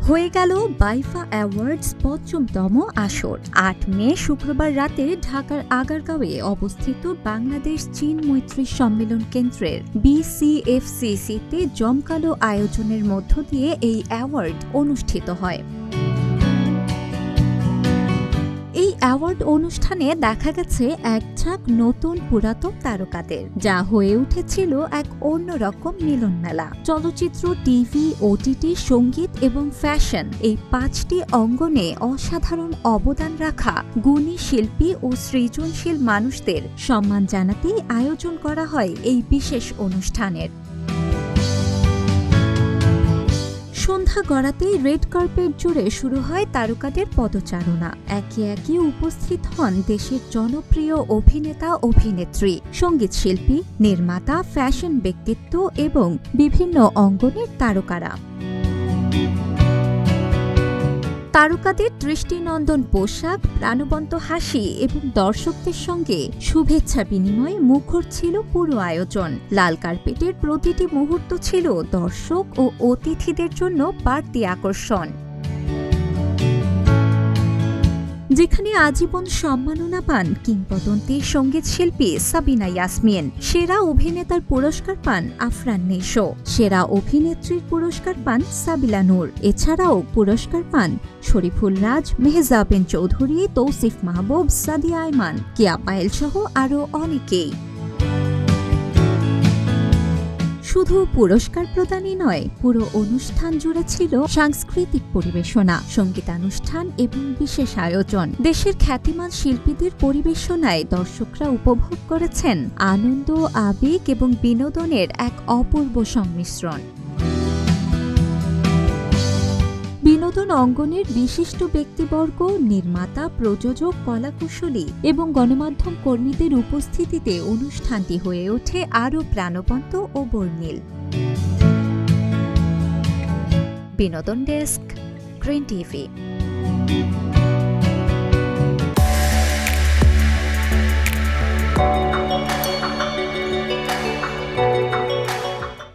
হয়ে গেল বাইফা অ্যাওয়ার্ডস ৫ম আসর। ৮ মে শুক্রবার রাতে ঢাকার আগারগাঁওয়ে অবস্থিত বাংলাদেশ চীন মৈত্রী সম্মেলন কেন্দ্রের BCFCC-তে জমকালো আয়োজনের মধ্য দিয়ে এই অ্যাওয়ার্ড অনুষ্ঠিত হয়। এই অ্যাওয়ার্ড অনুষ্ঠানে দেখা গেছে এক ঝাঁক নতুন পুরাতন তারকাদের, যা হয়ে উঠেছিল এক অন্যরকম মিলন মেলা। চলচ্চিত্র, টিভি, OTT, সঙ্গীত এবং ফ্যাশন, এই 5টি অঙ্গনে অসাধারণ অবদান রাখা গুণী শিল্পী ও সৃজনশীল মানুষদের সম্মান জানাতেই আয়োজন করা হয় এই বিশেষ অনুষ্ঠানের। সন্ধ্যা গড়াতেই রেড কার্পেট জুড়ে শুরু হয় তারকাদের পদচারণা। একে একে উপস্থিত হন দেশের জনপ্রিয় অভিনেতা, অভিনেত্রী, সঙ্গীত শিল্পী, নির্মাতা, ফ্যাশন ব্যক্তিত্ব এবং বিভিন্ন অঙ্গনের তারকারা। তারকাদের দৃষ্টিনন্দন পোশাক, প্রাণবন্ত হাসি এবং দর্শকদের সঙ্গে শুভেচ্ছা বিনিময়ে মুখর ছিল পুরো আয়োজন। লাল কার্পেটের প্রতিটি মুহূর্ত ছিল দর্শক ও অতিথিদের জন্য বাড়তি আকর্ষণ। যেখানে আজীবন সম্মাননা পান কিংবদন্তি সঙ্গীত শিল্পী সাবিনা ইয়াসমিন, সেরা অভিনেতার পুরস্কার পান আফরান নিশো, সেরা অভিনেত্রীর পুরস্কার পান সাবিলা নূর, এছাড়াও পুরস্কার পান শরীফুল রাজ, মেহজাবিন চৌধুরী, তৌসিফ মাহবুব, সাদিয়া আয়মান, কিয়া পায়েল সহ আরও অনেকেই। শুধু পুরস্কার প্রদানই নয়, পুরো অনুষ্ঠান জুড়ে ছিল সাংস্কৃতিক পরিবেশনা, সঙ্গীতানুষ্ঠান এবং বিশেষ আয়োজন। দেশের খ্যাতিমান শিল্পীদের পরিবেশনায় দর্শকরা উপভোগ করেছেন আনন্দ, আবেগ এবং বিনোদনের এক অপূর্ব সংমিশ্রণ। বিনোদন অঙ্গনের বিশিষ্ট ব্যক্তিবর্গ, নির্মাতা, প্রযোজক, কলাকুশলী এবং গণমাধ্যম কর্মীদের উপস্থিতিতে অনুষ্ঠানটি হয়ে ওঠে আরও প্রাণবন্ত ও বর্ণিল। বিনোদন ডেস্ক, গ্রিন টিভি।